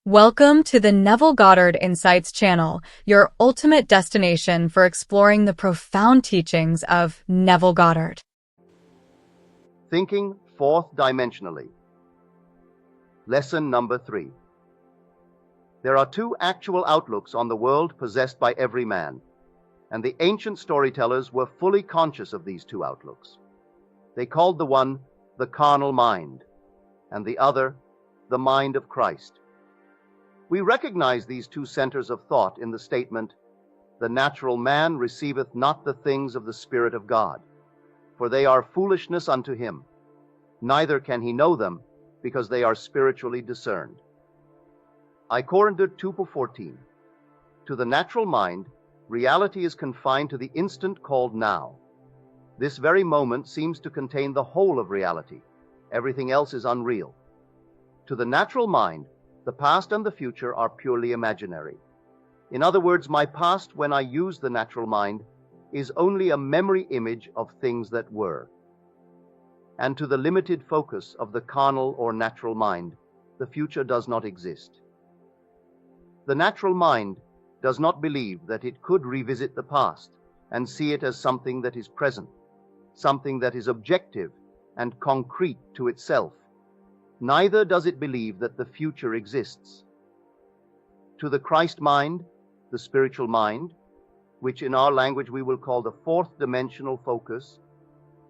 Welcome to the Neville Goddard Insights channel, your ultimate destination for exploring the profound teachings of Neville Goddard. Thinking fourth dimensionally. Lesson number 3. There are two actual outlooks on the world possessed by every man, and the ancient storytellers were fully conscious of these two outlooks. They called the one the carnal mind, and the other the mind of Christ. We recognize these two centers of thought in the statement, "The natural man receiveth not the things of the Spirit of God, for they are foolishness unto him, neither can he know them, because they are spiritually discerned." I Corinthians 2:14. To the natural mind, reality is confined to the instant called now. This very moment seems to contain the whole of reality. Everything else is unreal. To the natural mind, the past and the future are purely imaginary. In other words, my past, when I use the natural mind, is only a memory image of things that were. And to the limited focus of the carnal or natural mind, the future does not exist. The natural mind does not believe that it could revisit the past and see it as something that is present, something that is objective and concrete to itself. Neither does it believe that the future exists. To the Christ mind, the spiritual mind, which in our language we will call the fourth dimensional focus,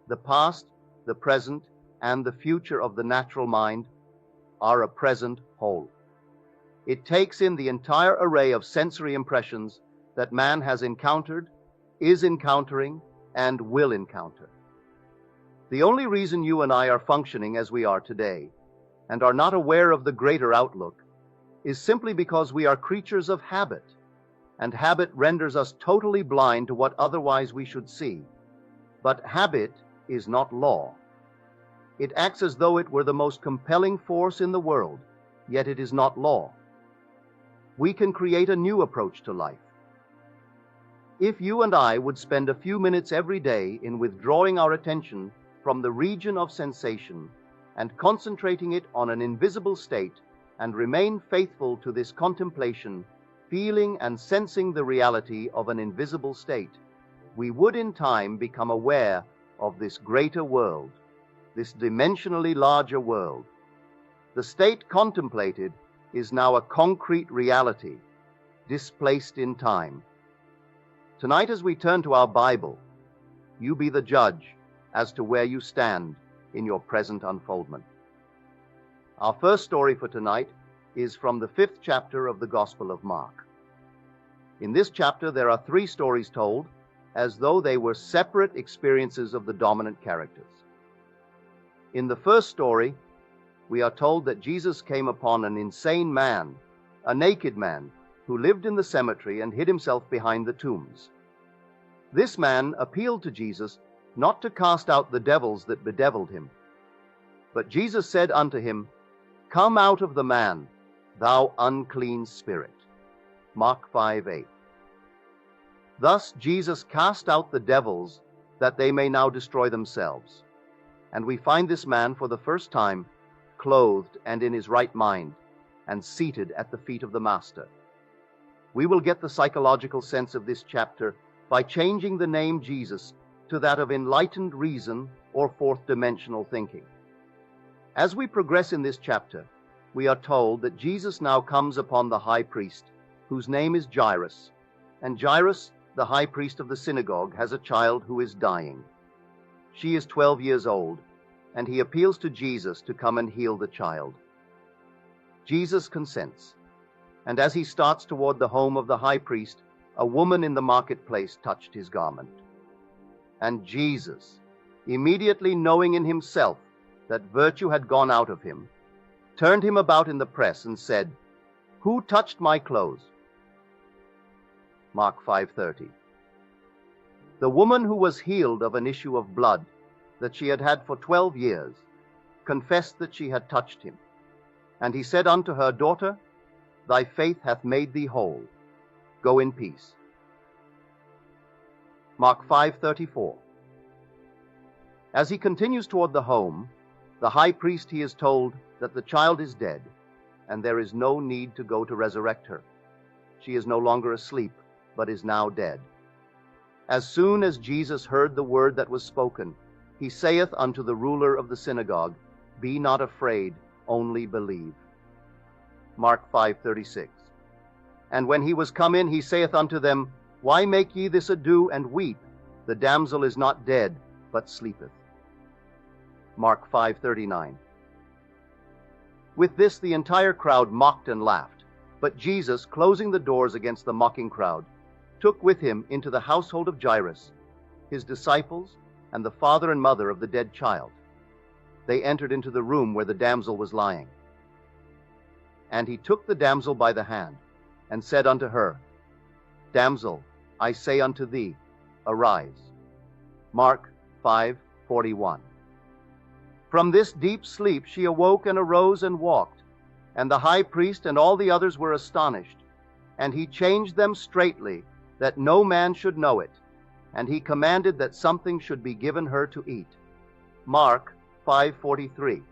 the past, the present, and the future of the natural mind are a present whole. It takes in the entire array of sensory impressions that man has encountered, is encountering, and will encounter. The only reason you and I are functioning as we are today, and are not aware of the greater outlook, is simply because we are creatures of habit, and habit renders us totally blind to what otherwise we should see. But habit is not law. It acts as though it were the most compelling force in the world, yet it is not law. We can create a new approach to life. If you and I would spend a few minutes every day in withdrawing our attention from the region of sensation and concentrating it on an invisible state, and remain faithful to this contemplation, feeling and sensing the reality of an invisible state, we would in time become aware of this greater world, this dimensionally larger world. The state contemplated is now a concrete reality, displaced in time. Tonight, as we turn to our Bible, you be the judge as to where you stand in your present unfoldment. Our first story for tonight is from the 5th chapter of the Gospel of Mark. In this chapter, there are 3 stories told as though they were separate experiences of the dominant characters. In the first story, we are told that Jesus came upon an insane man, a naked man, who lived in the cemetery and hid himself behind the tombs. This man appealed to Jesus not to cast out the devils that bedeviled him. But Jesus said unto him, "Come out of the man, thou unclean spirit." Mark 5:8. Thus Jesus cast out the devils that they may now destroy themselves. And we find this man for the first time clothed and in his right mind, and seated at the feet of the Master. We will get the psychological sense of this chapter by changing the name Jesus to that of enlightened reason or fourth dimensional thinking. As we progress in this chapter, we are told that Jesus now comes upon the high priest, whose name is Jairus, and Jairus, the high priest of the synagogue, has a child who is dying. She is 12 years old, and he appeals to Jesus to come and heal the child. Jesus consents, and as he starts toward the home of the high priest, a woman in the marketplace touched his garment. And Jesus, immediately knowing in himself that virtue had gone out of him, turned him about in the press and said, "Who touched my clothes?" Mark 5:30. The woman who was healed of an issue of blood that she had had for 12 years confessed that she had touched him. And he said unto her, "Daughter, thy faith hath made thee whole. Go in peace." Mark 5:34. As he continues toward the home, the high priest, he is told that the child is dead, and there is no need to go to resurrect her. She is no longer asleep, but is now dead. As soon as Jesus heard the word that was spoken, he saith unto the ruler of the synagogue, Be not afraid, only believe. Mark 5:36. And when he was come in, he saith unto them, Why make ye this ado and weep? The damsel is not dead, but sleepeth. Mark 5:39. With this the entire crowd mocked and laughed, but Jesus, closing the doors against the mocking crowd, took with him into the household of Jairus his disciples and the father and mother of the dead child. They entered into the room where the damsel was lying. And he took the damsel by the hand, and said unto her, Damsel, I say unto thee, arise. Mark 5:41. From this deep sleep she awoke and arose and walked, and the high priest and all the others were astonished. And he changed them straitly, that no man should know it, and he commanded that something should be given her to eat. Mark 5:43.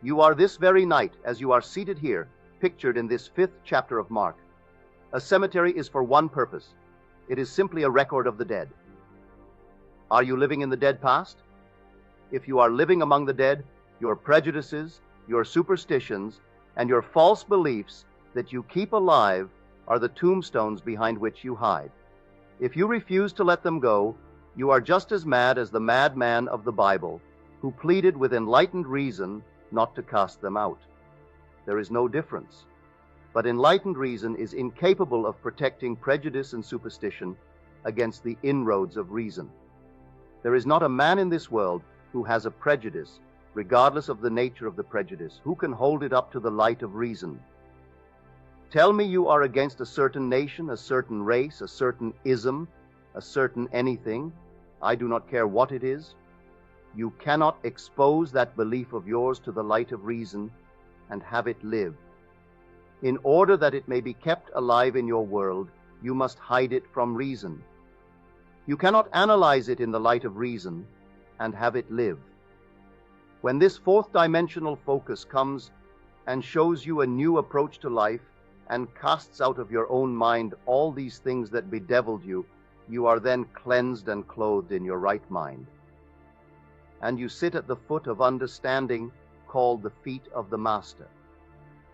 You are this very night, as you are seated here, pictured in this 5th chapter of Mark. A cemetery is for one purpose. It is simply a record of the dead. Are you living in the dead past? If you are living among the dead, your prejudices, your superstitions, and your false beliefs that you keep alive are the tombstones behind which you hide. If you refuse to let them go, you are just as mad as the madman of the Bible, who pleaded with enlightened reason not to cast them out. There is no difference. But enlightened reason is incapable of protecting prejudice and superstition against the inroads of reason. There is not a man in this world who has a prejudice, regardless of the nature of the prejudice, who can hold it up to the light of reason. Tell me you are against a certain nation, a certain race, a certain ism, a certain anything. I do not care what it is. You cannot expose that belief of yours to the light of reason and have it live. In order that it may be kept alive in your world, you must hide it from reason. You cannot analyze it in the light of reason and have it live. When this 4th dimensional focus comes and shows you a new approach to life and casts out of your own mind all these things that bedeviled you, you are then cleansed and clothed in your right mind. And you sit at the foot of understanding, called the feet of the Master.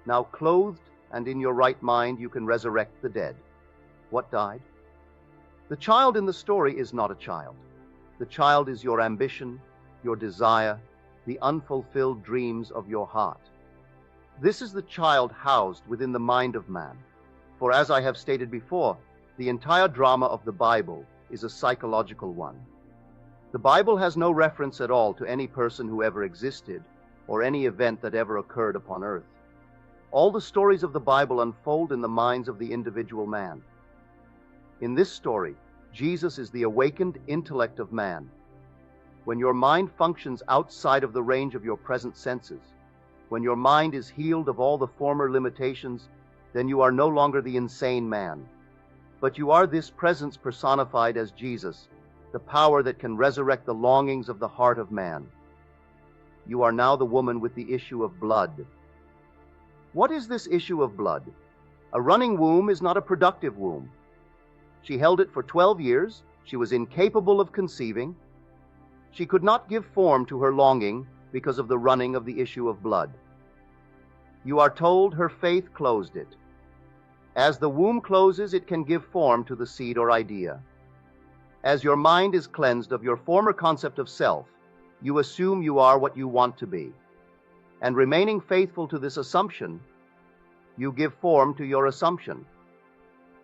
Now clothed and in your right mind, you can resurrect the dead. What died? The child in the story is not a child. The child is your ambition, your desire, the unfulfilled dreams of your heart. This is the child housed within the mind of man. For as I have stated before, the entire drama of the Bible is a psychological one. The Bible has no reference at all to any person who ever existed or any event that ever occurred upon earth. All the stories of the Bible unfold in the minds of the individual man. In this story, Jesus is the awakened intellect of man. When your mind functions outside of the range of your present senses, when your mind is healed of all the former limitations, then you are no longer the insane man, but you are this presence personified as Jesus, the power that can resurrect the longings of the heart of man. You are now the woman with the issue of blood. What is this issue of blood? A running womb is not a productive womb. She held it for 12 years. She was incapable of conceiving. She could not give form to her longing because of the running of the issue of blood. You are told her faith closed it. As the womb closes, it can give form to the seed or idea. As your mind is cleansed of your former concept of self, you assume you are what you want to be. And remaining faithful to this assumption, you give form to your assumption,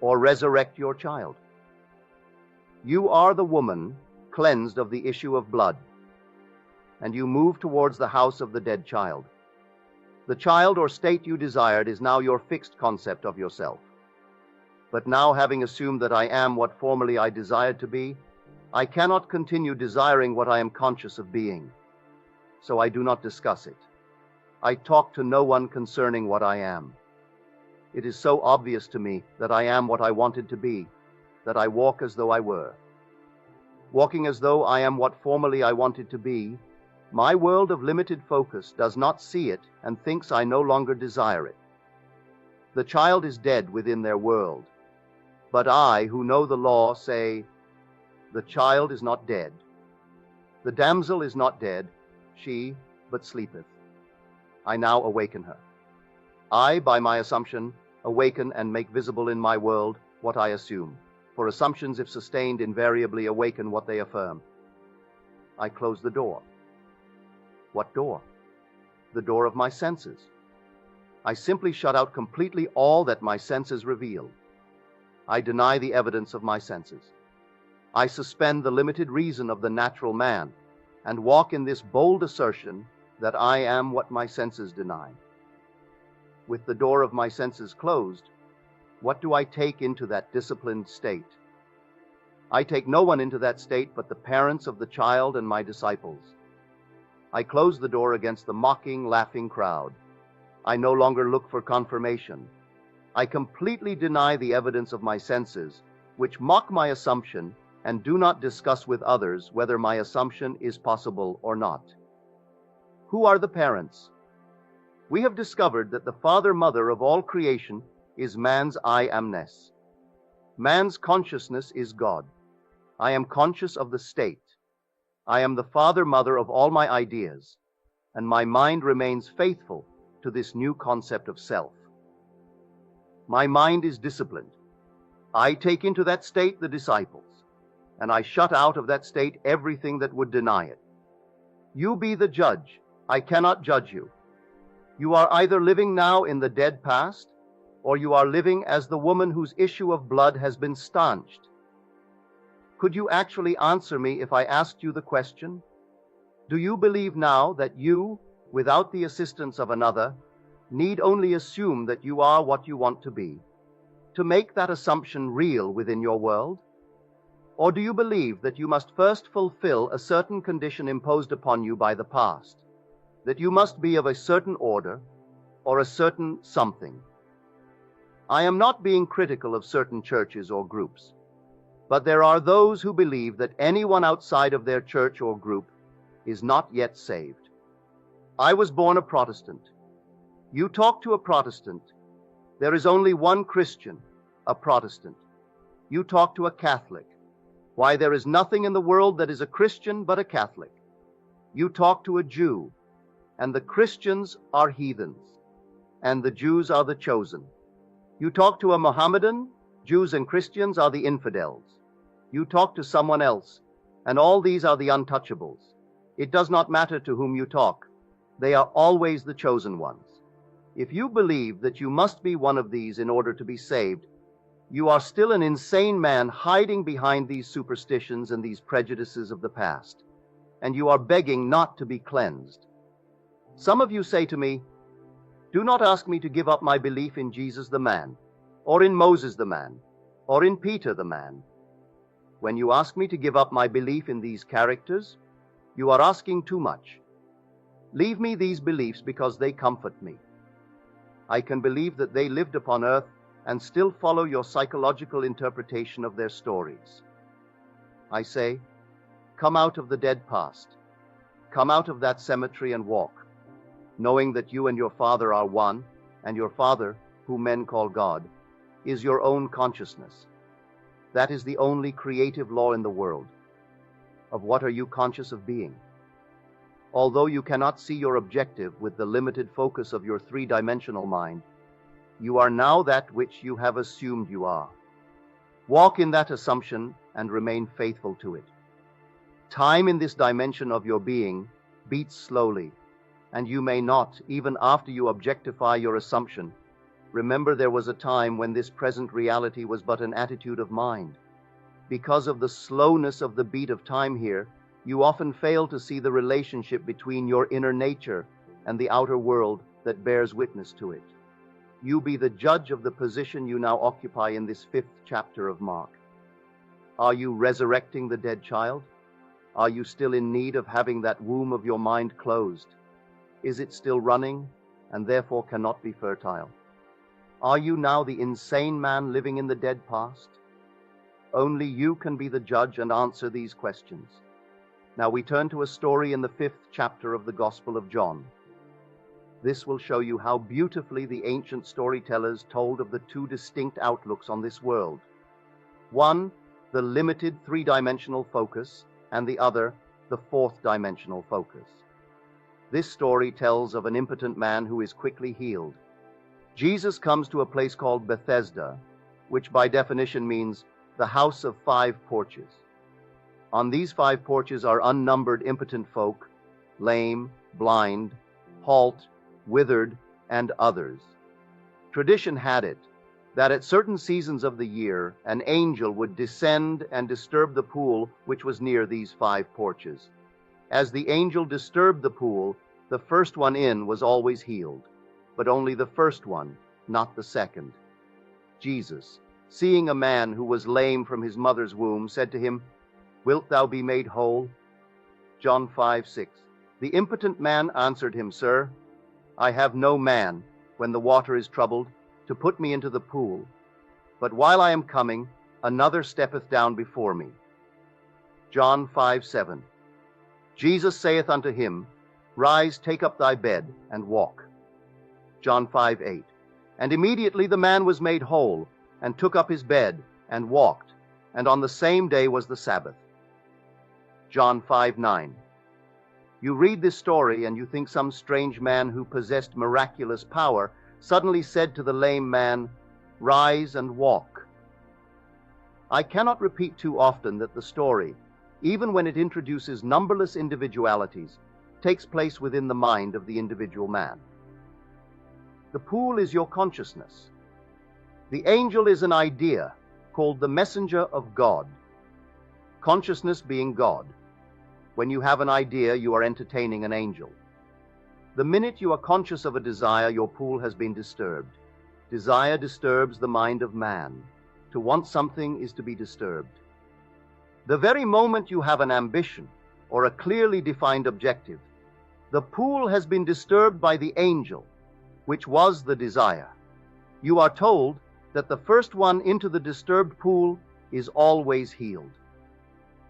or resurrect your child. You are the woman cleansed of the issue of blood, and you move towards the house of the dead child. The child or state you desired is now your fixed concept of yourself. But now, having assumed that I am what formerly I desired to be, I cannot continue desiring what I am conscious of being. So I do not discuss it. I talk to no one concerning what I am. It is so obvious to me that I am what I wanted to be, that I walk as though I were. Walking as though I am what formerly I wanted to be, my world of limited focus does not see it and thinks I no longer desire it. The child is dead within their world. But I, who know the law, say, the child is not dead. The damsel is not dead, she but sleepeth. I now awaken her. I, by my assumption, awaken and make visible in my world what I assume, for assumptions, if sustained, invariably awaken what they affirm. I close the door. What door? The door of my senses. I simply shut out completely all that my senses reveal. I deny the evidence of my senses. I suspend the limited reason of the natural man and walk in this bold assertion that I am what my senses deny. With the door of my senses closed, what do I take into that disciplined state? I take no one into that state but the parents of the child and my disciples. I close the door against the mocking, laughing crowd. I no longer look for confirmation. I completely deny the evidence of my senses, which mock my assumption and do not discuss with others whether my assumption is possible or not. Who are the parents? We have discovered that the father-mother of all creation is man's I amness. Man's consciousness is God. I am conscious of the state. I am the father-mother of all my ideas, and my mind remains faithful to this new concept of self. My mind is disciplined. I take into that state the disciples, and I shut out of that state everything that would deny it. You be the judge. I cannot judge you. You are either living now in the dead past, or you are living as the woman whose issue of blood has been stanched. Could you actually answer me if I asked you the question? Do you believe now that you, without the assistance of another, need only assume that you are what you want to be, to make that assumption real within your world? Or do you believe that you must first fulfill a certain condition imposed upon you by the past, that you must be of a certain order or a certain something? I am not being critical of certain churches or groups, but there are those who believe that anyone outside of their church or group is not yet saved. I was born a Protestant. You talk to a Protestant. There is only one Christian, a Protestant. You talk to a Catholic. Why, there is nothing in the world that is a Christian but a Catholic. You talk to a Jew, and the Christians are heathens, and the Jews are the chosen. You talk to a Mohammedan, Jews and Christians are the infidels. You talk to someone else, and all these are the untouchables. It does not matter to whom you talk. They are always the chosen ones. If you believe that you must be one of these in order to be saved, you are still an insane man hiding behind these superstitions and these prejudices of the past, and you are begging not to be cleansed. Some of you say to me, do not ask me to give up my belief in Jesus the man, or in Moses the man, or in Peter the man. When you ask me to give up my belief in these characters, you are asking too much. Leave me these beliefs because they comfort me. I can believe that they lived upon earth and still follow your psychological interpretation of their stories. I say, come out of the dead past. Come out of that cemetery and walk, knowing that you and your Father are one, and your Father, whom men call God, is your own consciousness. That is the only creative law in the world. Of what are you conscious of being? Although you cannot see your objective with the limited focus of your three-dimensional mind, you are now that which you have assumed you are. Walk in that assumption and remain faithful to it. Time in this dimension of your being beats slowly, and you may not, even after you objectify your assumption, remember there was a time when this present reality was but an attitude of mind. Because of the slowness of the beat of time here, you often fail to see the relationship between your inner nature and the outer world that bears witness to it. You be the judge of the position you now occupy in this 5th chapter of Mark. Are you resurrecting the dead child? Are you still in need of having that womb of your mind closed? Is it still running and therefore cannot be fertile? Are you now the insane man living in the dead past? Only you can be the judge and answer these questions. Now we turn to a story in the 5th chapter of the Gospel of John. This will show you how beautifully the ancient storytellers told of the two distinct outlooks on this world. One, the limited three-dimensional focus, and the other, the fourth-dimensional focus. This story tells of an impotent man who is quickly healed. Jesus comes to a place called Bethesda, which by definition means the house of 5 porches. On these 5 porches are unnumbered impotent folk, lame, blind, halt, withered, and others. Tradition had it that at certain seasons of the year, an angel would descend and disturb the pool which was near these 5 porches. As the angel disturbed the pool, the first one in was always healed, but only the first one, not the second. Jesus, seeing a man who was lame from his mother's womb, said to him, "Wilt thou be made whole?" John 5:6. The impotent man answered him, "Sir, I have no man, when the water is troubled, to put me into the pool. But while I am coming, another steppeth down before me." John 5:7. Jesus saith unto him, "Rise, take up thy bed, and walk." John 5:8. And immediately the man was made whole, and took up his bed, and walked, and on the same day was the Sabbath. John 5:9. You read this story and you think some strange man who possessed miraculous power suddenly said to the lame man, "Rise and walk." I cannot repeat too often that the story, even when it introduces numberless individualities, takes place within the mind of the individual man. The pool is your consciousness. The angel is an idea called the messenger of God, consciousness being God. When you have an idea, you are entertaining an angel. The minute you are conscious of a desire, your pool has been disturbed. Desire disturbs the mind of man. To want something is to be disturbed. The very moment you have an ambition or a clearly defined objective, the pool has been disturbed by the angel, which was the desire. You are told that the first one into the disturbed pool is always healed.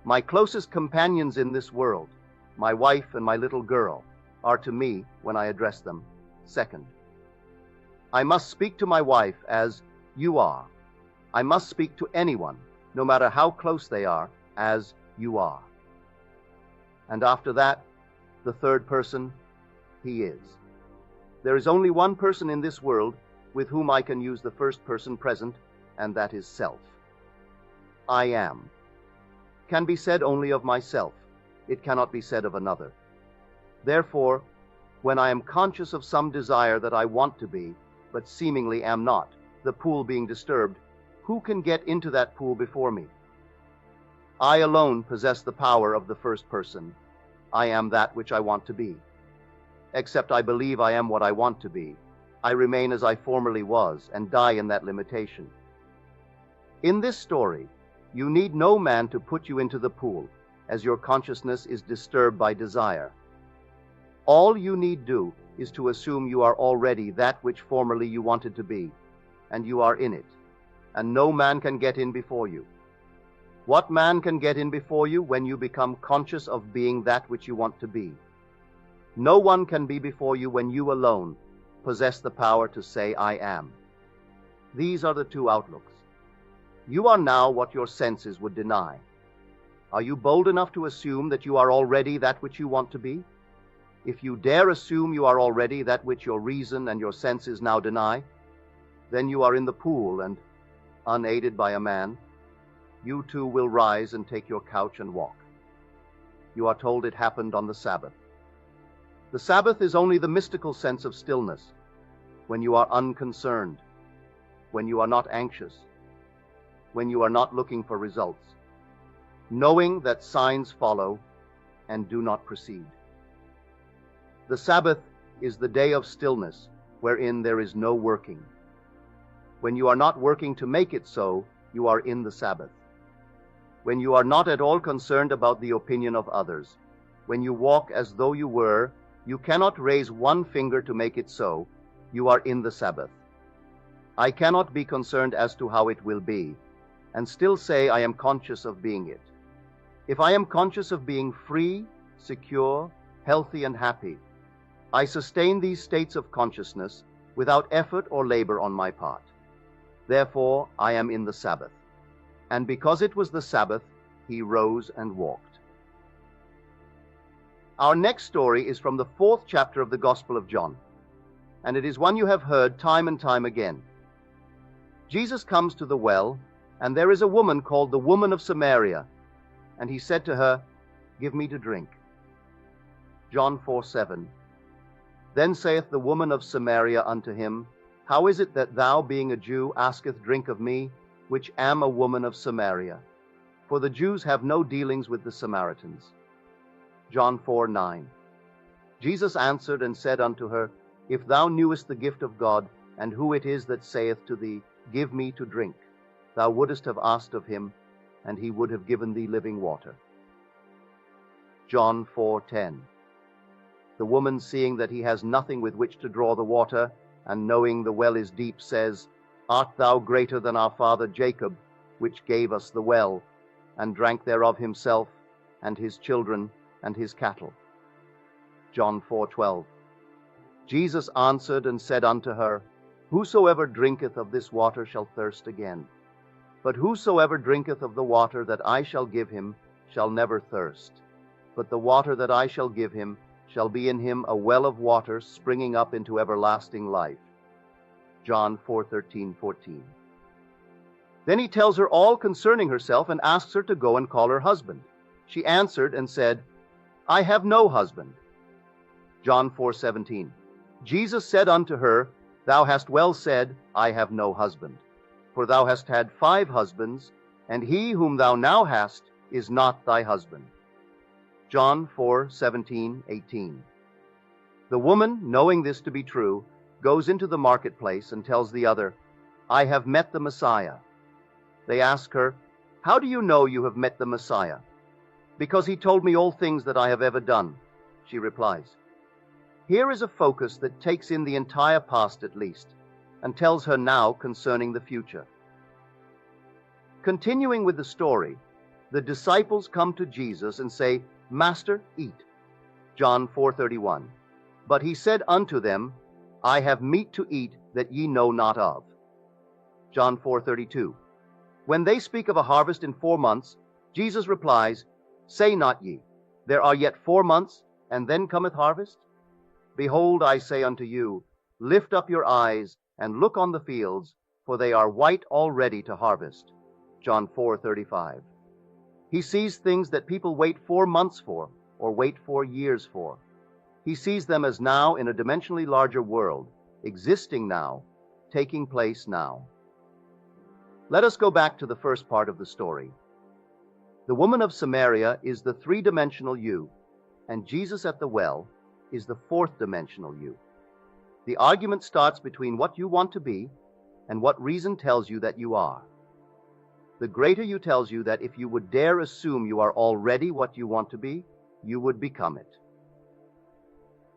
My closest companions in this world, my wife and my little girl, are to me, when I address them, second. I must speak to my wife as "you are." I must speak to anyone, no matter how close they are, as "you are." And after that, the third person, he is. There is only one person in this world with whom I can use the first person present, and that is self. I am. Can be said only of myself. It cannot be said of another. Therefore, when I am conscious of some desire that I want to be, but seemingly am not, the pool being disturbed, who can get into that pool before me? I alone possess the power of the first person. I am that which I want to be. Except I believe I am what I want to be, I remain as I formerly was and die in that limitation. In this story, you need no man to put you into the pool, as your consciousness is disturbed by desire. All you need do is to assume you are already that which formerly you wanted to be, and you are in it, and no man can get in before you. What man can get in before you when you become conscious of being that which you want to be? No one can be before you when you alone possess the power to say, "I am." These are the two outlooks. You are now what your senses would deny. Are you bold enough to assume that you are already that which you want to be? If you dare assume you are already that which your reason and your senses now deny, then you are in the pool, and, unaided by a man, you too will rise and take your couch and walk. You are told it happened on the Sabbath. The Sabbath is only the mystical sense of stillness, when you are unconcerned, when you are not anxious, when you are not looking for results, knowing that signs follow and do not precede. The Sabbath is the day of stillness, wherein there is no working. When you are not working to make it so, you are in the Sabbath. When you are not at all concerned about the opinion of others, when you walk as though you were, you cannot raise one finger to make it so, you are in the Sabbath. I cannot be concerned as to how it will be, and still say I am conscious of being it. If I am conscious of being free, secure, healthy, and happy, I sustain these states of consciousness without effort or labor on my part. Therefore, I am in the Sabbath. And because it was the Sabbath, he rose and walked. Our next story is from the 4th chapter of the Gospel of John, and it is one you have heard time and time again. Jesus comes to the well, and there is a woman called the woman of Samaria, and he said to her, "Give me to drink." John 4:7. Then saith the woman of Samaria unto him, How is it that thou, being a Jew, asketh drink of me, which am a woman of Samaria? For the Jews have no dealings with the Samaritans. John 4:9. Jesus answered and said unto her, If thou knewest the gift of God, and who it is that saith to thee, Give me to drink, thou wouldest have asked of him, and he would have given thee living water. John 4:10. The woman, seeing that he has nothing with which to draw the water, and knowing the well is deep, says, Art thou greater than our father Jacob, which gave us the well, and drank thereof himself, and his children, and his cattle? John 4:12. Jesus answered and said unto her, Whosoever drinketh of this water shall thirst again. But whosoever drinketh of the water that I shall give him shall never thirst. But the water that I shall give him shall be in him a well of water springing up into everlasting life. John 4:13-14. Then he tells her all concerning herself and asks her to go and call her husband. She answered and said, I have no husband. John 4:17. Jesus said unto her, Thou hast well said, I have no husband. For thou hast had 5 husbands, and he whom thou now hast is not thy husband. John 4:17-18. The woman, knowing this to be true, goes into the marketplace and tells the other, I have met the Messiah. They ask her, How do you know you have met the Messiah? Because he told me all things that I have ever done, she replies. Here is a focus that takes in the entire past at least, and tells her now concerning the future. Continuing with the story, the disciples come to Jesus and say, Master, eat. John 4:31. But he said unto them, I have meat to eat that ye know not of. John 4:32. When they speak of a harvest in 4 months, Jesus replies, Say not ye, There are yet 4 months, and then cometh harvest? Behold, I say unto you, Lift up your eyes, and look on the fields, for they are white already to harvest. John 4:35. He sees things that people wait 4 months for, or wait 4 years for. He sees them as now in a dimensionally larger world, existing now, taking place now. Let us go back to the first part of the story. The woman of Samaria is the 3-dimensional you, and Jesus at the well is the 4th-dimensional you. The argument starts between what you want to be and what reason tells you that you are. The greater you tells you that if you would dare assume you are already what you want to be, you would become it.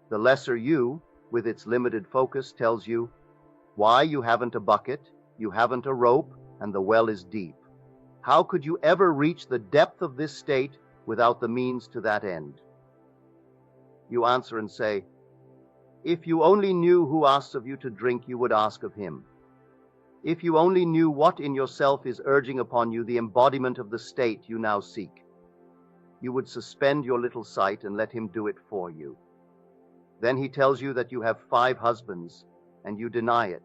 The lesser you, with its limited focus, tells you, why, you haven't a bucket, you haven't a rope, and the well is deep. How could you ever reach the depth of this state without the means to that end? You answer and say, if you only knew who asks of you to drink, you would ask of him. If you only knew what in yourself is urging upon you the embodiment of the state you now seek, you would suspend your little sight and let him do it for you. Then he tells you that you have 5 husbands, and you deny it.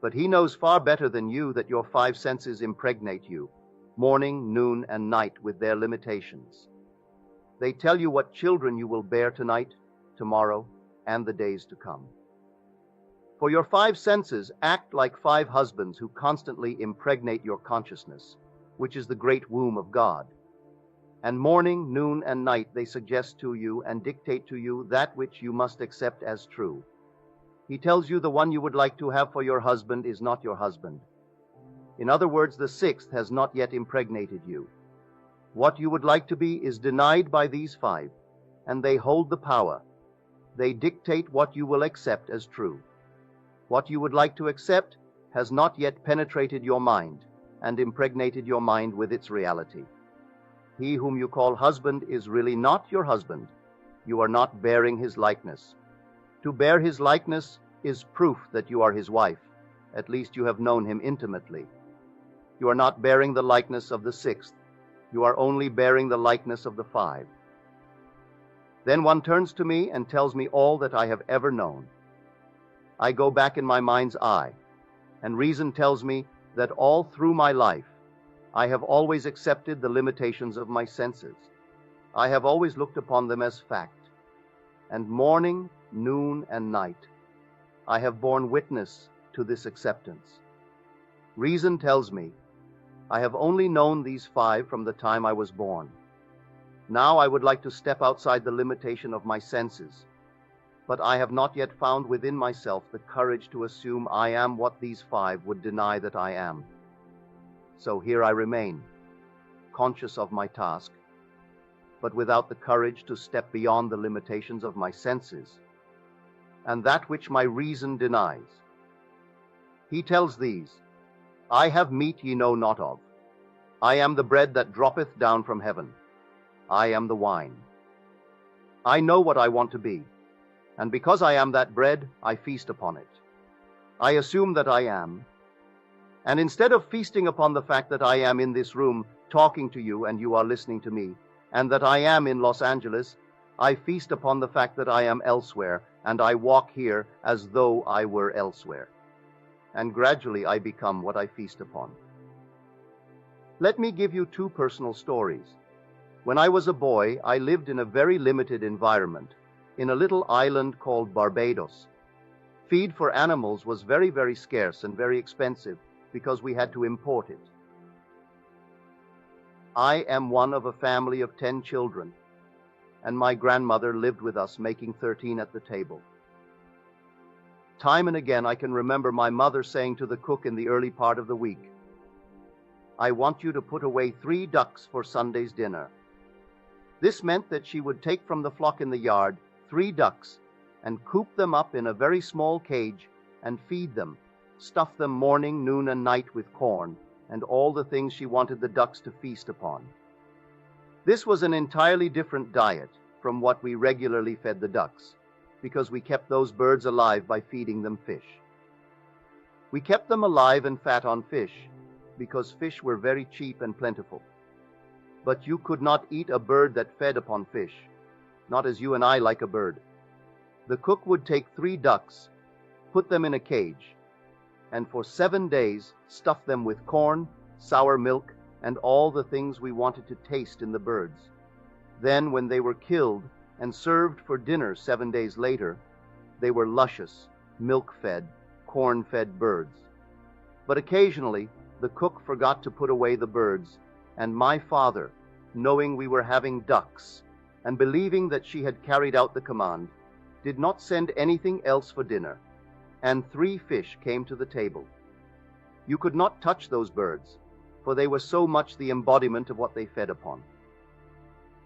But he knows far better than you that your 5 senses impregnate you, morning, noon, and night, with their limitations. They tell you what children you will bear tonight, tomorrow, and the days to come. For your 5 senses act like 5 husbands who constantly impregnate your consciousness, which is the great womb of God. And morning, noon, and night they suggest to you and dictate to you that which you must accept as true. He tells you the one you would like to have for your husband is not your husband. In other words, the 6th has not yet impregnated you. What you would like to be is denied by these 5, and they hold the power. They dictate what you will accept as true. What you would like to accept has not yet penetrated your mind and impregnated your mind with its reality. He whom you call husband is really not your husband. You are not bearing his likeness. To bear his likeness is proof that you are his wife. At least you have known him intimately. You are not bearing the likeness of the sixth. You are only bearing the likeness of the five. Then one turns to me and tells me all that I have ever known. I go back in my mind's eye, and reason tells me that all through my life, I have always accepted the limitations of my senses. I have always looked upon them as fact. And morning, noon, and night, I have borne witness to this acceptance. Reason tells me I have only known these five from the time I was born. Now I would like to step outside the limitation of my senses, but I have not yet found within myself the courage to assume I am what these five would deny that I am. So here I remain, conscious of my task, but without the courage to step beyond the limitations of my senses, and that which my reason denies. He tells these, I have meat ye know not of. I am the bread that droppeth down from heaven. I am the wine. I know what I want to be, and because I am that bread, I feast upon it. I assume that I am, and instead of feasting upon the fact that I am in this room talking to you and you are listening to me, and that I am in Los Angeles, I feast upon the fact that I am elsewhere, and I walk here as though I were elsewhere. And gradually I become what I feast upon. Let me give you two personal stories. When I was a boy, I lived in a very limited environment, in a little island called Barbados. Feed for animals was very, very scarce and very expensive because we had to import it. I am one of a family of 10 children, and my grandmother lived with us, making 13 at the table. Time and again I can remember my mother saying to the cook in the early part of the week, I want you to put away 3 ducks for Sunday's dinner. This meant that she would take from the flock in the yard 3 ducks and coop them up in a very small cage and feed them, stuff them morning, noon, and night with corn and all the things she wanted the ducks to feast upon. This was an entirely different diet from what we regularly fed the ducks, because we kept those birds alive by feeding them fish. We kept them alive and fat on fish, because fish were very cheap and plentiful. But you could not eat a bird that fed upon fish, not as you and I like a bird. The cook would take 3 ducks, put them in a cage, and for 7 days stuff them with corn, sour milk, and all the things we wanted to taste in the birds. Then, when they were killed and served for dinner 7 days later, they were luscious, milk-fed, corn-fed birds. But occasionally, the cook forgot to put away the birds, and my father, knowing we were having ducks, and believing that she had carried out the command, did not send anything else for dinner, and 3 fish came to the table. You could not touch those birds, for they were so much the embodiment of what they fed upon.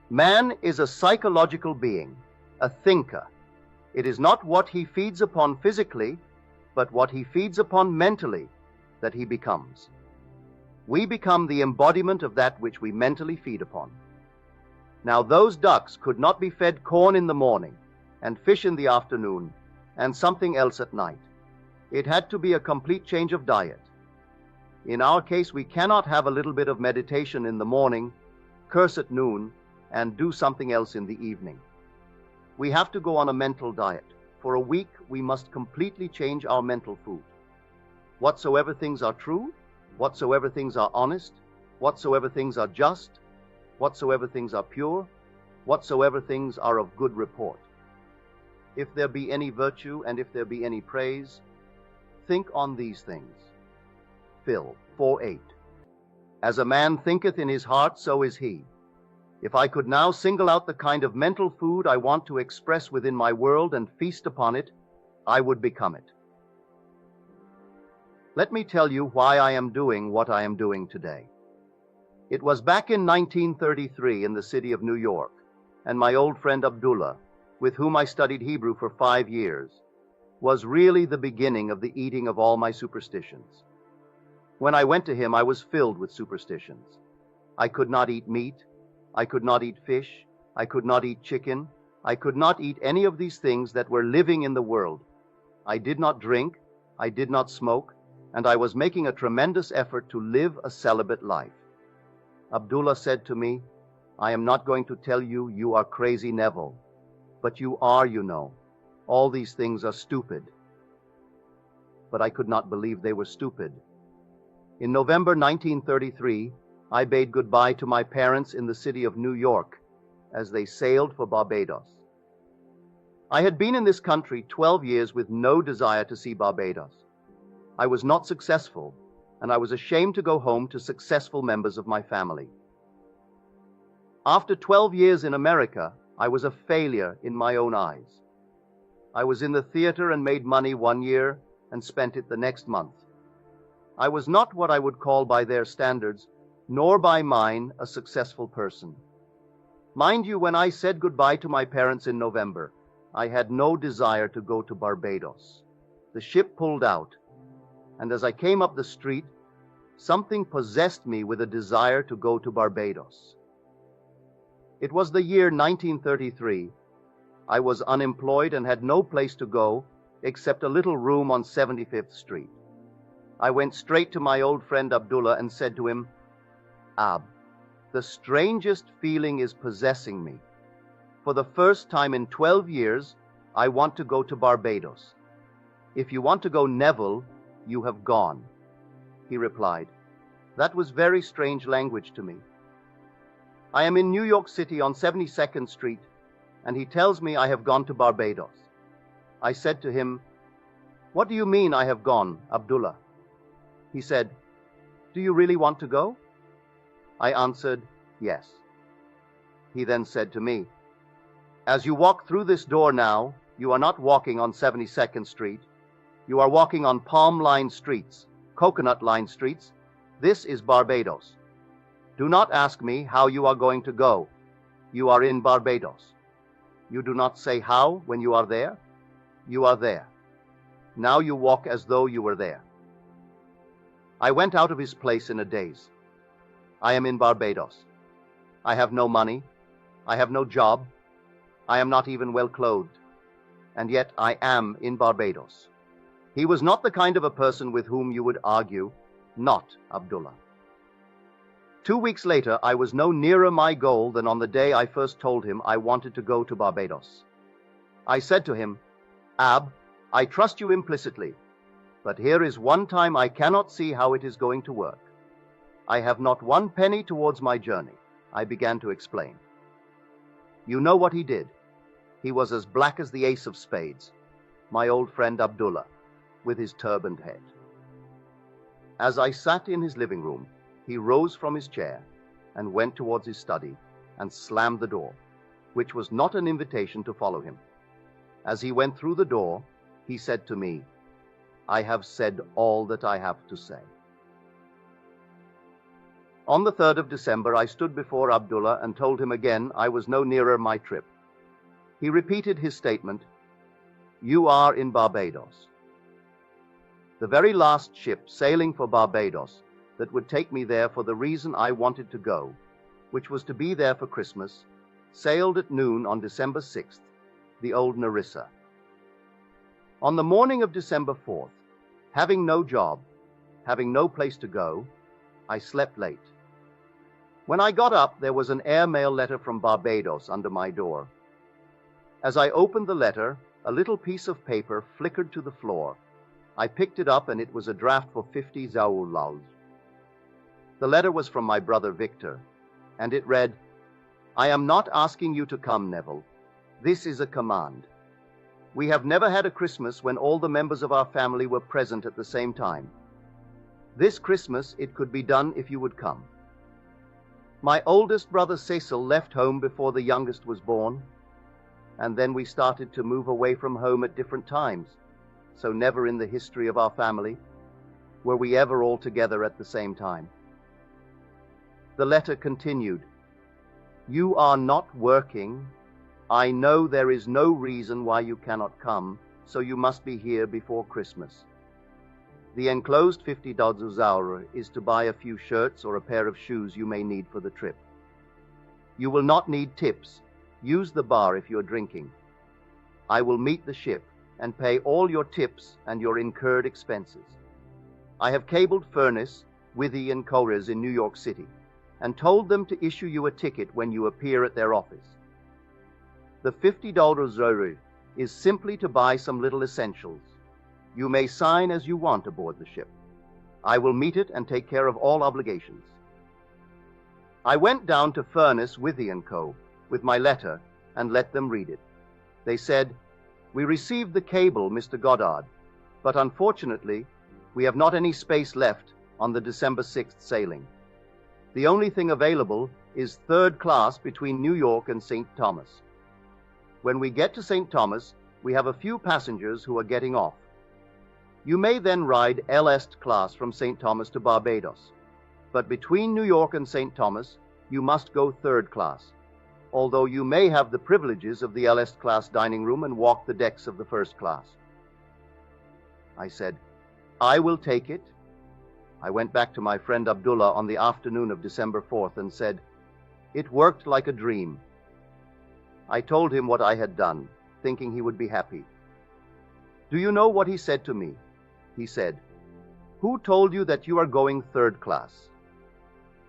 Man is a psychological being, a thinker. It is not what he feeds upon physically, but what he feeds upon mentally that he becomes. We become the embodiment of that which we mentally feed upon. Now those ducks could not be fed corn in the morning, and fish in the afternoon, and something else at night. It had to be a complete change of diet. In our case, we cannot have a little bit of meditation in the morning, curse at noon, and do something else in the evening. We have to go on a mental diet. For a week, we must completely change our mental food. Whatsoever things are true, whatsoever things are honest, whatsoever things are just, whatsoever things are pure, whatsoever things are of good report. If there be any virtue, and if there be any praise, think on these things. Phil 4:8. As a man thinketh in his heart, so is he. If I could now single out the kind of mental food I want to express within my world and feast upon it, I would become it. Let me tell you why I am doing what I am doing today. It was back in 1933 in the city of New York, and my old friend Abdullah, with whom I studied Hebrew for 5 years, was really the beginning of the eating of all my superstitions. When I went to him, I was filled with superstitions. I could not eat meat. I could not eat fish. I could not eat chicken. I could not eat any of these things that were living in the world. I did not drink, I did not smoke, and I was making a tremendous effort to live a celibate life. Abdullah said to me, "I am not going to tell you you are crazy, Neville, but you are, you know. All these things are stupid." But I could not believe they were stupid. In November 1933, I bade goodbye to my parents in the city of New York as they sailed for Barbados. I had been in this country 12 years with no desire to see Barbados. I was not successful, and I was ashamed to go home to successful members of my family. After 12 years in America, I was a failure in my own eyes. I was in the theater and made money one year and spent it the next month. I was not what I would call by their standards, nor by mine, a successful person. Mind you, when I said goodbye to my parents in November, I had no desire to go to Barbados. The ship pulled out, and as I came up the street, something possessed me with a desire to go to Barbados. It was the year 1933. I was unemployed and had no place to go except a little room on 75th Street. I went straight to my old friend Abdullah and said to him, "Ab, the strangest feeling is possessing me. For the first time in 12 years, I want to go to Barbados. If you want to go, Neville, you have gone." He replied. That was very strange language to me. I am in New York City on 72nd Street, and he tells me I have gone to Barbados. I said to him, "What do you mean I have gone, Abdullah?" He said, "Do you really want to go?" I answered, "Yes." He then said to me, "As you walk through this door now, you are not walking on 72nd Street. You are walking on palm-lined streets, coconut-lined streets. This is Barbados. Do not ask me how you are going to go. You are in Barbados. You do not say how when you are there. You are there. Now you walk as though you were there." I went out of his place in a daze. I am in Barbados. I have no money. I have no job. I am not even well clothed. And yet I am in Barbados. He was not the kind of a person with whom you would argue. Not Abdullah. 2 weeks later, I was no nearer my goal than on the day I first told him I wanted to go to Barbados. I said to him, "Ab, I trust you implicitly, but here is one time I cannot see how it is going to work. I have not one penny towards my journey," I began to explain. You know what he did. He was as black as the ace of spades, my old friend Abdullah, with his turbaned head. As I sat in his living room, he rose from his chair and went towards his study and slammed the door, which was not an invitation to follow him. As he went through the door, he said to me, "I have said all that I have to say." On the 3rd of December, I stood before Abdullah and told him again I was no nearer my trip. He repeated his statement, "You are in Barbados." The very last ship sailing for Barbados that would take me there for the reason I wanted to go, which was to be there for Christmas, sailed at noon on December 6th, the old Narissa. On the morning of December 4th, having no job, having no place to go, I slept late. When I got up, there was an airmail letter from Barbados under my door. As I opened the letter, a little piece of paper flickered to the floor. I picked it up, and it was a draft for 50 zaoulals. The letter was from my brother Victor, and it read, "I am not asking you to come, Neville. This is a command. We have never had a Christmas when all the members of our family were present at the same time. This Christmas it could be done if you would come. My oldest brother Cecil left home before the youngest was born, and then we started to move away from home at different times, so never in the history of our family were we ever all together at the same time." The letter continued, "You are not working. I know there is no reason why you cannot come, so you must be here before Christmas. The enclosed 50 $50 is to buy a few shirts or a pair of shoes you may need for the trip. You will not need tips, Use the bar if you're drinking. I will meet the ship and pay all your tips and your incurred expenses. I have cabled Furness, Withy, and Cores in New York City and told them to issue you a ticket when you appear at their office. The $50 is simply to buy some little essentials. You may sign as you want aboard the ship. I will meet it and take care of all obligations. I went down to Furness, Withy, and Co. with my letter and let them read it. They said, "We received the cable, Mr. Goddard, but unfortunately, we have not any space left on the December 6th sailing. The only thing available is third class between New York and St. Thomas. When we get to St. Thomas, we have a few passengers who are getting off. You may then ride LS class from St. Thomas to Barbados, but between New York and St. Thomas, you must go third class, although you may have the privileges of the LS class dining room and walk the decks of the first class." I said, "I will take it." I went back to my friend Abdullah on the afternoon of December 4th and said, "It worked like a dream." I told him what I had done, thinking he would be happy. Do you know what he said to me? He said, "Who told you that you are going third class?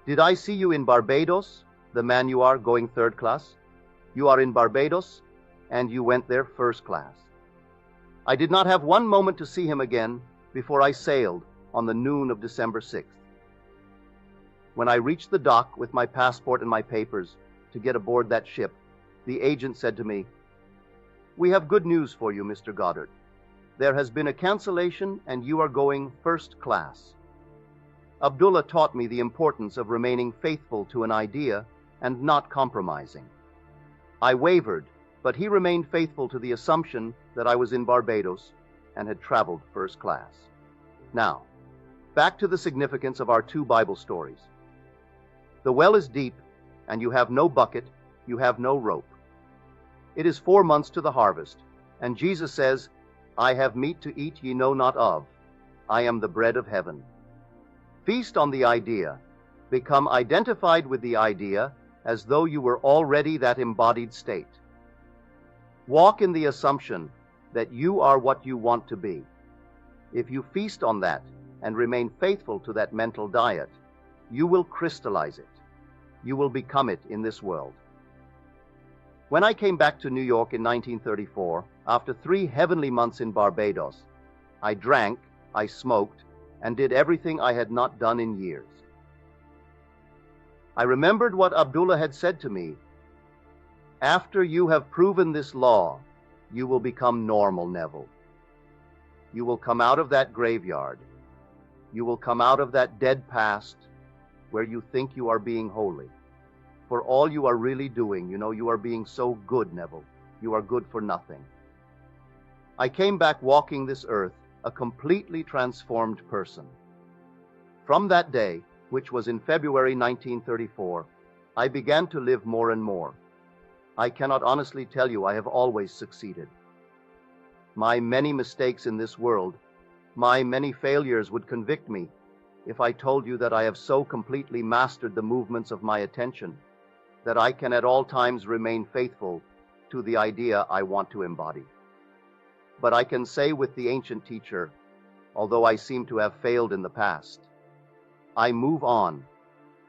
Did I see you in Barbados, the man you are, going third class? You are in Barbados, and you went there first class." I did not have one moment to see him again before I sailed on the noon of December 6th. When I reached the dock with my passport and my papers to get aboard that ship, the agent said to me, "We have good news for you, Mr. Goddard. There has been a cancellation and you are going first class." Abdullah taught me the importance of remaining faithful to an idea and not compromising. I wavered, but he remained faithful to the assumption that I was in Barbados and had traveled first class. Now, back to the significance of our two Bible stories. The well is deep, and you have no bucket, you have no rope. It is 4 months to the harvest, and Jesus says, "I have meat to eat ye know not of. I am the bread of heaven." Feast on the idea. Become identified with the idea as though you were already that embodied state. Walk in the assumption that you are what you want to be. If you feast on that and remain faithful to that mental diet, you will crystallize it. You will become it in this world. When I came back to New York in 1934, after 3 heavenly months in Barbados, I drank, I smoked, and did everything I had not done in years. I remembered what Abdullah had said to me. "After you have proven this law, you will become normal, Neville. You will come out of that graveyard. You will come out of that dead past where you think you are being holy. For all you are really doing, you are being so good, Neville. You are good for nothing." I came back walking this earth a completely transformed person. From that day, which was in February 1934, I began to live more and more. I cannot honestly tell you I have always succeeded. My many mistakes in this world, my many failures would convict me if I told you that I have so completely mastered the movements of my attention that I can at all times remain faithful to the idea I want to embody. But I can say with the ancient teacher, although I seem to have failed in the past, I move on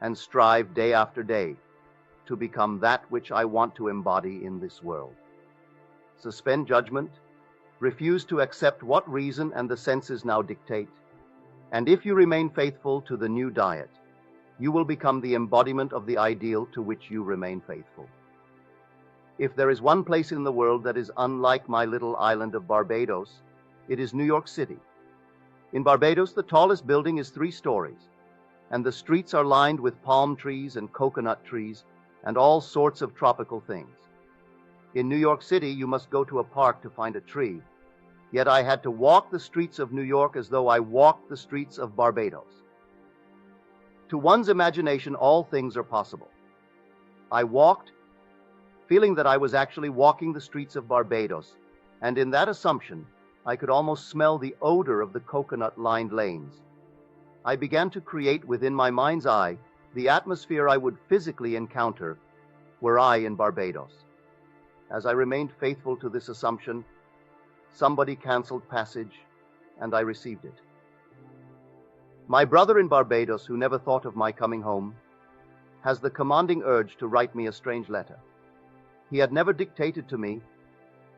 and strive day after day to become that which I want to embody in this world. Suspend judgment, refuse to accept what reason and the senses now dictate, and if you remain faithful to the new diet, you will become the embodiment of the ideal to which you remain faithful. If there is one place in the world that is unlike my little island of Barbados, it is New York City. In Barbados, the tallest building is 3 stories, and the streets are lined with palm trees and coconut trees and all sorts of tropical things. In New York City, you must go to a park to find a tree, yet I had to walk the streets of New York as though I walked the streets of Barbados. To one's imagination, all things are possible. I walked, feeling that I was actually walking the streets of Barbados, and in that assumption, I could almost smell the odor of the coconut-lined lanes. I began to create within my mind's eye the atmosphere I would physically encounter were I in Barbados. As I remained faithful to this assumption, somebody canceled passage, and I received it. My brother in Barbados, who never thought of my coming home, has the commanding urge to write me a strange letter. He had never dictated to me,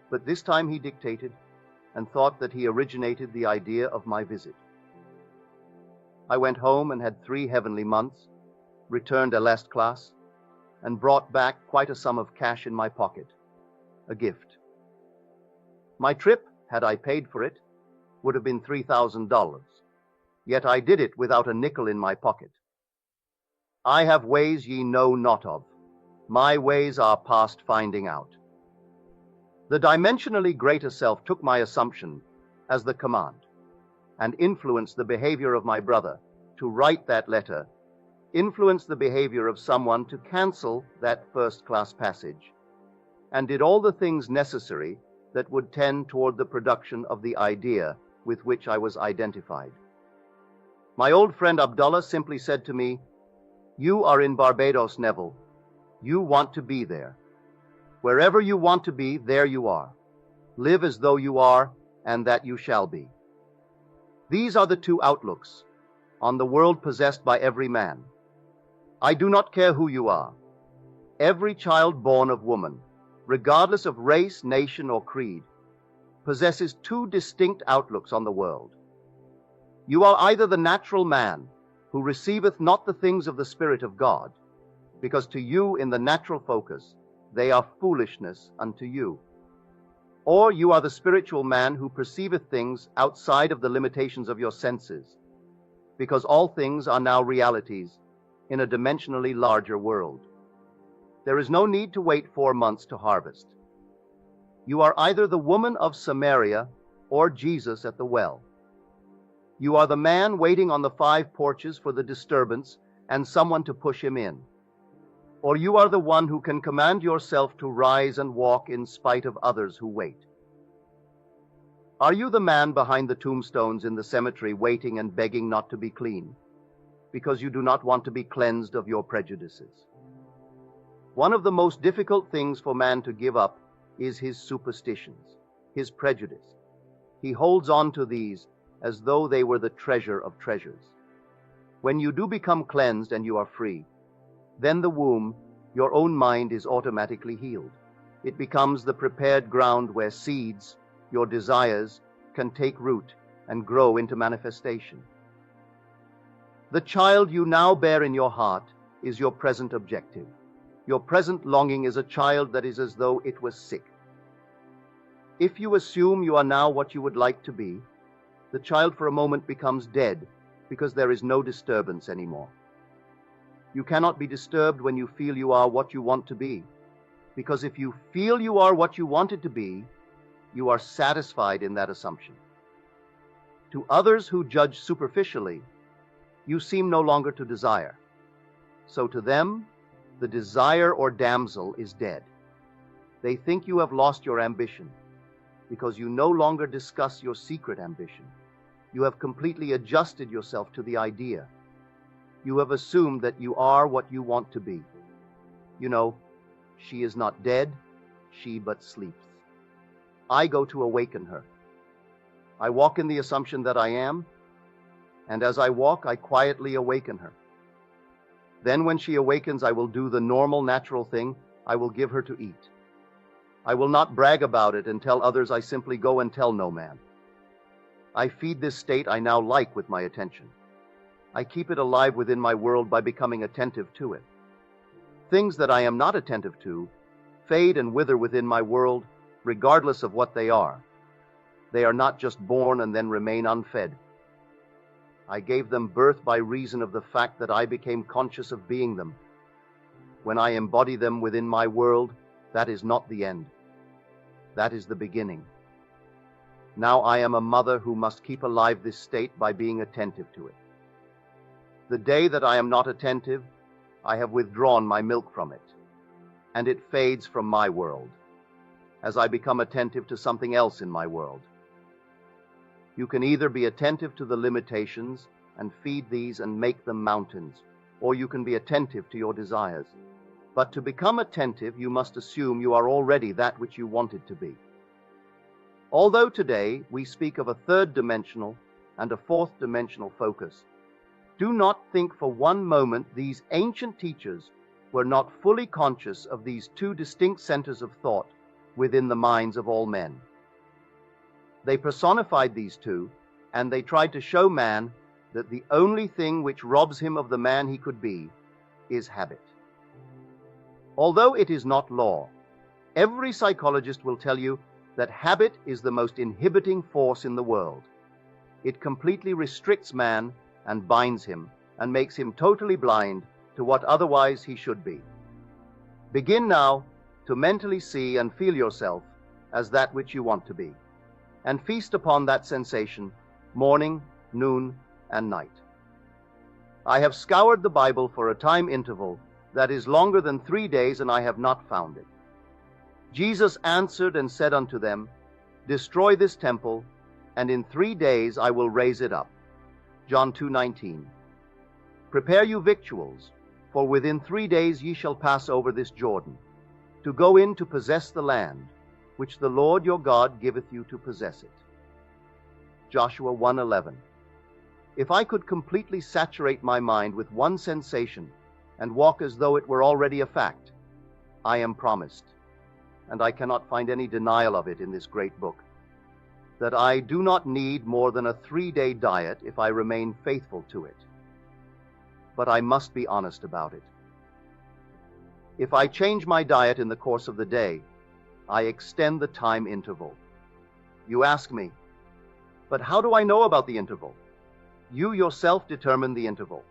but this time he dictated and thought that he originated the idea of my visit. I went home and had 3 heavenly months, returned a last class, and brought back quite a sum of cash in my pocket, a gift. My trip, had I paid for it, would have been $3,000, yet I did it without a nickel in my pocket. I have ways ye know not of. My ways are past finding out. The dimensionally greater self took my assumption as the command and influenced the behavior of my brother to write that letter, influenced the behavior of someone to cancel that first-class passage, and did all the things necessary that would tend toward the production of the idea with which I was identified. My old friend Abdullah simply said to me, "You are in Barbados, Neville. You want to be there. Wherever you want to be, there you are. Live as though you are, and that you shall be." These are the 2 outlooks on the world possessed by every man. I do not care who you are. Every child born of woman, regardless of race, nation, or creed, possesses 2 distinct outlooks on the world. You are either the natural man, who receiveth not the things of the Spirit of God, because to you in the natural focus they are foolishness unto you. Or you are the spiritual man who perceiveth things outside of the limitations of your senses, because all things are now realities in a dimensionally larger world. There is no need to wait 4 months to harvest. You are either the woman of Samaria or Jesus at the well. You are the man waiting on the 5 porches for the disturbance and someone to push him in. Or you are the one who can command yourself to rise and walk in spite of others who wait. Are you the man behind the tombstones in the cemetery waiting and begging not to be clean, because you do not want to be cleansed of your prejudices? One of the most difficult things for man to give up is his superstitions, his prejudice. He holds on to these as though they were the treasure of treasures. When you do become cleansed and you are free, then the womb, your own mind, is automatically healed. It becomes the prepared ground where seeds, your desires, can take root and grow into manifestation. The child you now bear in your heart is your present objective. Your present longing is a child that is as though it was sick. If you assume you are now what you would like to be, the child for a moment becomes dead because there is no disturbance anymore. You cannot be disturbed when you feel you are what you want to be, because if you feel you are what you wanted to be, you are satisfied in that assumption. To others who judge superficially, you seem no longer to desire. So to them, the desire or damsel is dead. They think you have lost your ambition, because you no longer discuss your secret ambition. You have completely adjusted yourself to the idea. You have assumed that you are what you want to be. You know, she is not dead, she but sleeps. I go to awaken her. I walk in the assumption that I am, and as I walk, I quietly awaken her. Then when she awakens, I will do the normal, natural thing. I will give her to eat. I will not brag about it and tell others. I simply go and tell no man. I feed this state I now like with my attention. I keep it alive within my world by becoming attentive to it. Things that I am not attentive to fade and wither within my world, regardless of what they are. They are not just born and then remain unfed. I gave them birth by reason of the fact that I became conscious of being them. When I embody them within my world, that is not the end. That is the beginning. Now I am a mother who must keep alive this state by being attentive to it. The day that I am not attentive, I have withdrawn my milk from it, and it fades from my world, as I become attentive to something else in my world. You can either be attentive to the limitations and feed these and make them mountains, or you can be attentive to your desires. But to become attentive, you must assume you are already that which you wanted to be. Although today we speak of a third-dimensional and a fourth-dimensional focus, do not think for one moment these ancient teachers were not fully conscious of these two distinct centers of thought within the minds of all men. They personified these two, and they tried to show man that the only thing which robs him of the man he could be is habit. Although it is not law, every psychologist will tell you that habit is the most inhibiting force in the world. It completely restricts man and binds him and makes him totally blind to what otherwise he should be. Begin now to mentally see and feel yourself as that which you want to be, and feast upon that sensation morning, noon, and night. I have scoured the Bible for a time interval that is longer than 3 days, and I have not found it. Jesus answered and said unto them, Destroy this temple, and in 3 days I will raise it up. John 2:19. Prepare you victuals, for within 3 days ye shall pass over this Jordan, to go in to possess the land, which the Lord your God giveth you to possess it. Joshua 1:11. If I could completely saturate my mind with one sensation and walk as though it were already a fact, I am promised, and I cannot find any denial of it in this great book, that I do not need more than a 3-day diet if I remain faithful to it. But I must be honest about it. If I change my diet in the course of the day, I extend the time interval. You ask me, but how do I know about the interval? You yourself determine the interval.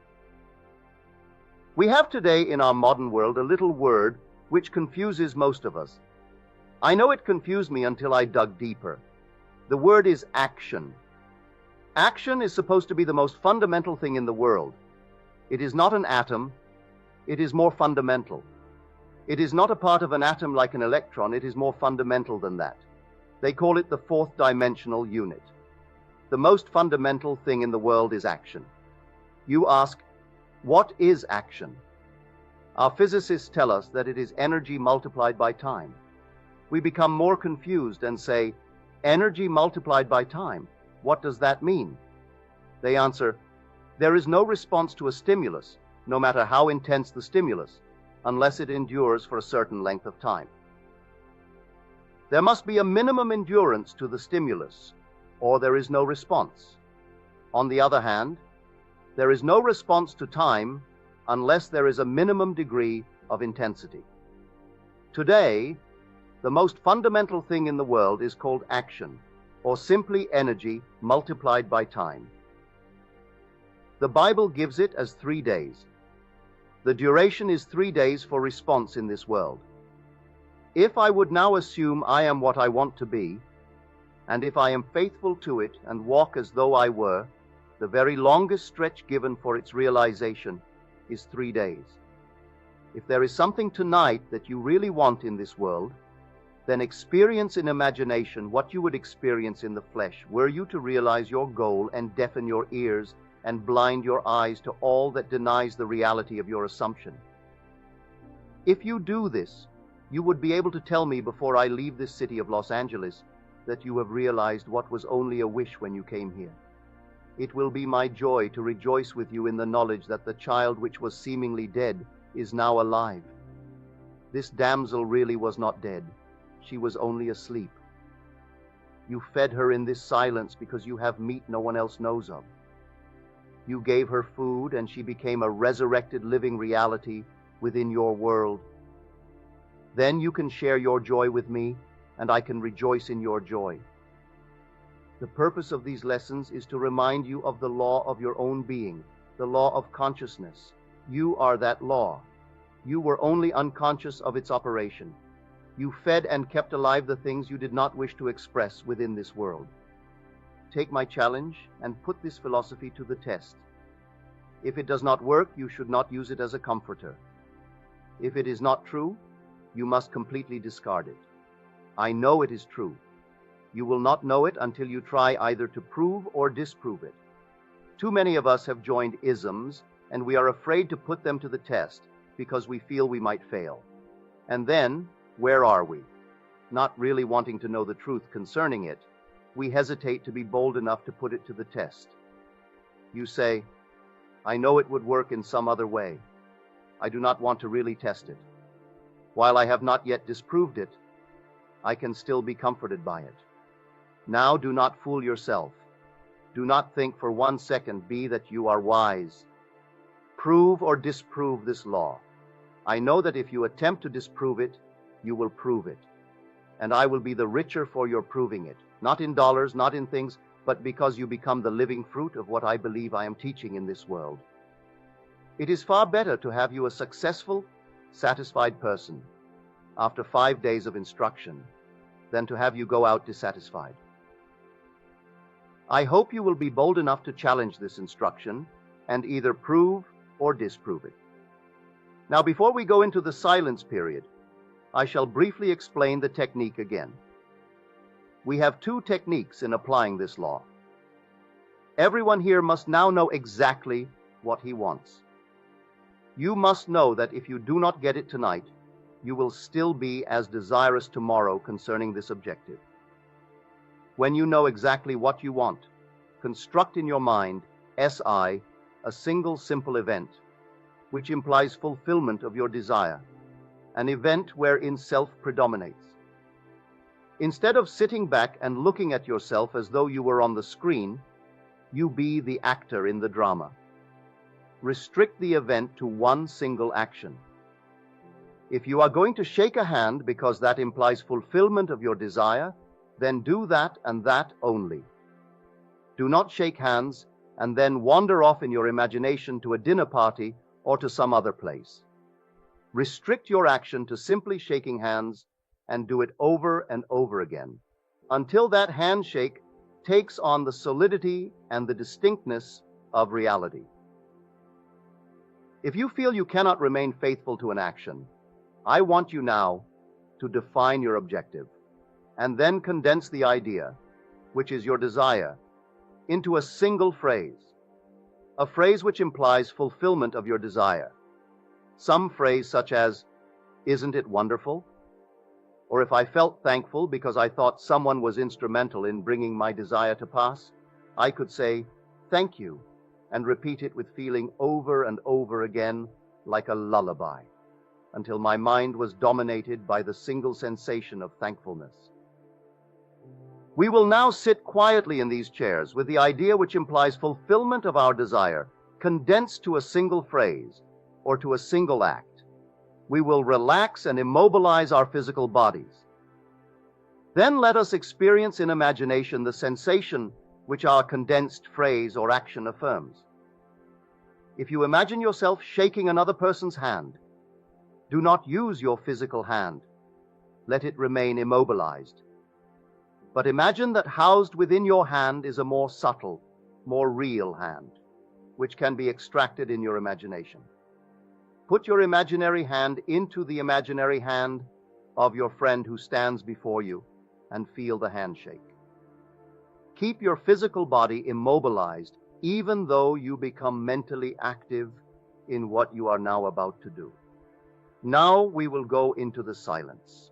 We have today in our modern world a little word which confuses most of us. I know it confused me until I dug deeper. The word is action. Action is supposed to be the most fundamental thing in the world. It is not an atom. It is more fundamental. It is not a part of an atom like an electron. It is more fundamental than that. They call it the fourth dimensional unit. The most fundamental thing in the world is action. You ask, what is action? Our physicists tell us that it is energy multiplied by time. We become more confused and say, energy multiplied by time, what does that mean? They answer, there is no response to a stimulus, no matter how intense the stimulus, unless it endures for a certain length of time. There must be a minimum endurance to the stimulus, or there is no response. On the other hand, there is no response to time unless there is a minimum degree of intensity. Today, the most fundamental thing in the world is called action, or simply energy multiplied by time. The Bible gives it as 3 days. The duration is 3 days for response in this world. If I would now assume I am what I want to be, and if I am faithful to it and walk as though I were, the very longest stretch given for its realization is 3 days. If there is something tonight that you really want in this world, then experience in imagination what you would experience in the flesh were you to realize your goal and deafen your ears and blind your eyes to all that denies the reality of your assumption. If you do this, you would be able to tell me before I leave this city of Los Angeles that you have realized what was only a wish when you came here. It will be my joy to rejoice with you in the knowledge that the child which was seemingly dead is now alive. This damsel really was not dead. She was only asleep. You fed her in this silence because you have meat no one else knows of. You gave her food, and she became a resurrected living reality within your world. Then you can share your joy with me, and I can rejoice in your joy. The purpose of these lessons is to remind you of the law of your own being, the law of consciousness. You are that law. You were only unconscious of its operation. You fed and kept alive the things you did not wish to express within this world. Take my challenge and put this philosophy to the test. If it does not work, you should not use it as a comforter. If it is not true, you must completely discard it. I know it is true. You will not know it until you try either to prove or disprove it. Too many of us have joined isms, and we are afraid to put them to the test because we feel we might fail. And then, where are we? Not really wanting to know the truth concerning it, we hesitate to be bold enough to put it to the test. You say, I know it would work in some other way. I do not want to really test it. While I have not yet disproved it, I can still be comforted by it. Now do not fool yourself. Do not think for 1 second that you are wise. Prove or disprove this law. I know that if you attempt to disprove it, you will prove it. And I will be the richer for your proving it, not in dollars, not in things, but because you become the living fruit of what I believe I am teaching in this world. It is far better to have you a successful, satisfied person after 5 days of instruction than to have you go out dissatisfied. I hope you will be bold enough to challenge this instruction and either prove or disprove it. Now, before we go into the silence period, I shall briefly explain the technique again. We have 2 techniques in applying this law. Everyone here must now know exactly what he wants. You must know that if you do not get it tonight, you will still be as desirous tomorrow concerning this objective. When you know exactly what you want, construct in your mind, SI, a single simple event, which implies fulfillment of your desire, an event wherein self predominates. Instead of sitting back and looking at yourself as though you were on the screen, you be the actor in the drama. Restrict the event to 1 single action. If you are going to shake a hand because that implies fulfillment of your desire, then do that and that only. Do not shake hands and then wander off in your imagination to a dinner party or to some other place. Restrict your action to simply shaking hands and do it over and over again until that handshake takes on the solidity and the distinctness of reality. If you feel you cannot remain faithful to an action, I want you now to define your objective and then condense the idea, which is your desire, into a single phrase, a phrase which implies fulfillment of your desire. Some phrase such as, isn't it wonderful? Or if I felt thankful because I thought someone was instrumental in bringing my desire to pass, I could say, thank you, and repeat it with feeling over and over again like a lullaby, until my mind was dominated by the single sensation of thankfulness. We will now sit quietly in these chairs with the idea which implies fulfillment of our desire, condensed to a single phrase or to a single act. We will relax and immobilize our physical bodies. Then let us experience in imagination the sensation which our condensed phrase or action affirms. If you imagine yourself shaking another person's hand, do not use your physical hand. Let it remain immobilized. But imagine that housed within your hand is a more subtle, more real hand, which can be extracted in your imagination. Put your imaginary hand into the imaginary hand of your friend who stands before you and feel the handshake. Keep your physical body immobilized, even though you become mentally active in what you are now about to do. Now we will go into the silence.